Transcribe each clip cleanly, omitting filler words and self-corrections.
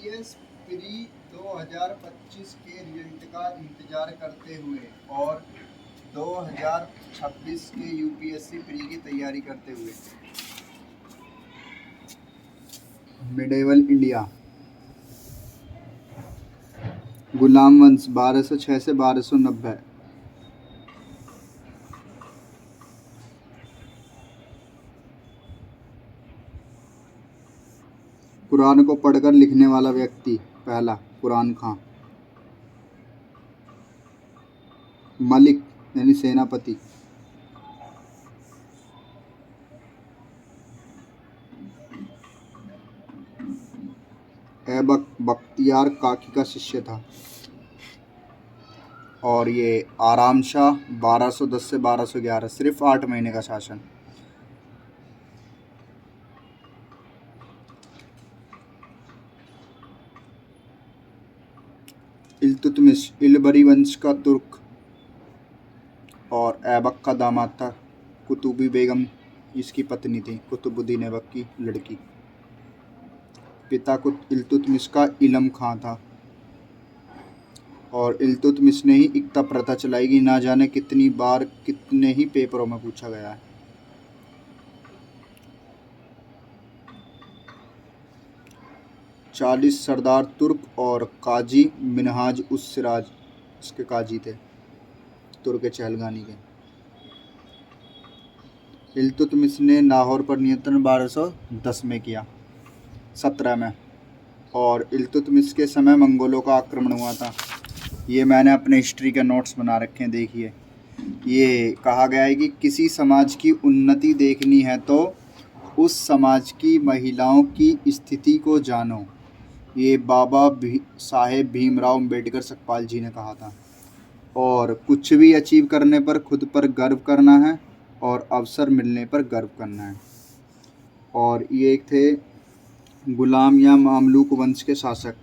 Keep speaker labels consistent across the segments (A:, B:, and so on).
A: UPS pre 2025 के result का इंतजार करते हुए और 2026 के यूपीएससी प्री की तैयारी करते हुए। Medieval India. गुलाम वंश 1206 से 1290। कुरान को पढ़कर लिखने वाला व्यक्ति। पहला, कुरान खां। मलिक यानी सेनापति। ऐबक बख्तियार काकी का शिष्य था। और ये आराम शाह 1210 से 1211, सिर्फ 8 महीने का शासन। इल्तुतमिश इलबरी वंश का तुर्क और ऐबक का दामाद था। कुतुबी बेगम इसकी पत्नी थी, कुतुबुद्दीन ऐबक की लड़की। पिता इल्तुतमिश का इलम खां था और इल्तुतमिश ने ही इक्ता प्रथा चलाएगी। ना जाने कितनी बार कितने ही पेपरों में पूछा गया है। चालीस सरदार तुर्क और काजी मिनहाज उस सिराज इसके काजी थे, तुर्क चहलगानी के। इल्तुतमिश ने लाहौर पर नियंत्रण 1210 में किया, 17 में। और इल्तुतमिश के समय मंगोलों का आक्रमण हुआ था। ये मैंने अपने हिस्ट्री के नोट्स बना रखे हैं, देखिए। ये कहा गया है कि किसी समाज की उन्नति देखनी है तो उस समाज की महिलाओं की स्थिति को जानो। ये बाबा साहेब भीमराव अम्बेडकर सकपाल जी ने कहा था। और कुछ भी अचीव करने पर खुद पर गर्व करना है और अवसर मिलने पर गर्व करना है। और ये थे गुलाम या मामलूक वंश के शासक।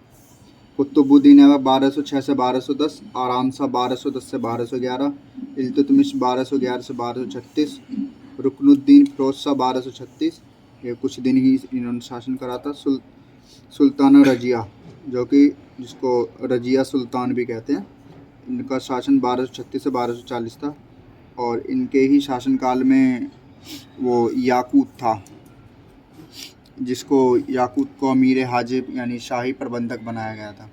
A: कुतुबुद्दीन ऐबक 1206 से 1210, आराम शाह 1210 से 1211, इल्तुतमिश 1211 से 1236, रुकनुद्दीन फिरोज शाह 1236, ये कुछ दिन ही इन्होंने शासन करा था। सुल्ताना रजिया, जो कि जिसको रजिया सुल्तान भी कहते हैं, इनका शासन 1236 से 1240 था। और इनके ही शासनकाल में वो याकूत था, जिसको याकूत को अमीर हाजिब यानी शाही प्रबंधक बनाया गया था।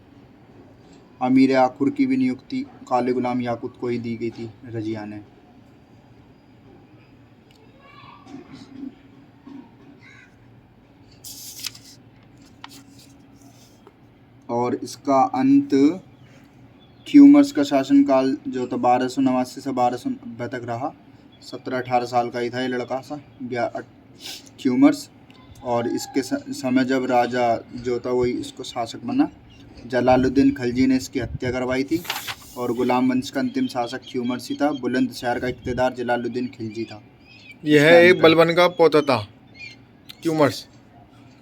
A: अमीर आखुर की भी नियुक्ति काले गुलाम याकूत को ही दी गई थी, रजिया ने। और इसका अंत ख्यूमर्स का शासनकाल जो था 1289 से 1290 तक रहा। 17-18 साल का ही था ये लड़का सा ख्यूमर्स। और इसके समय जब राजा जो था वही इसको शासक बना, जलालुद्दीन खिलजी ने इसकी हत्या करवाई थी। और गुलाम वंश का अंतिम शासक ख्यूमर्स ही था। बुलंदशहर का इक़्तिदार जलालुद्दीन खिलजी था।
B: यह एक बलबन का पोता था ख्यूमर्स।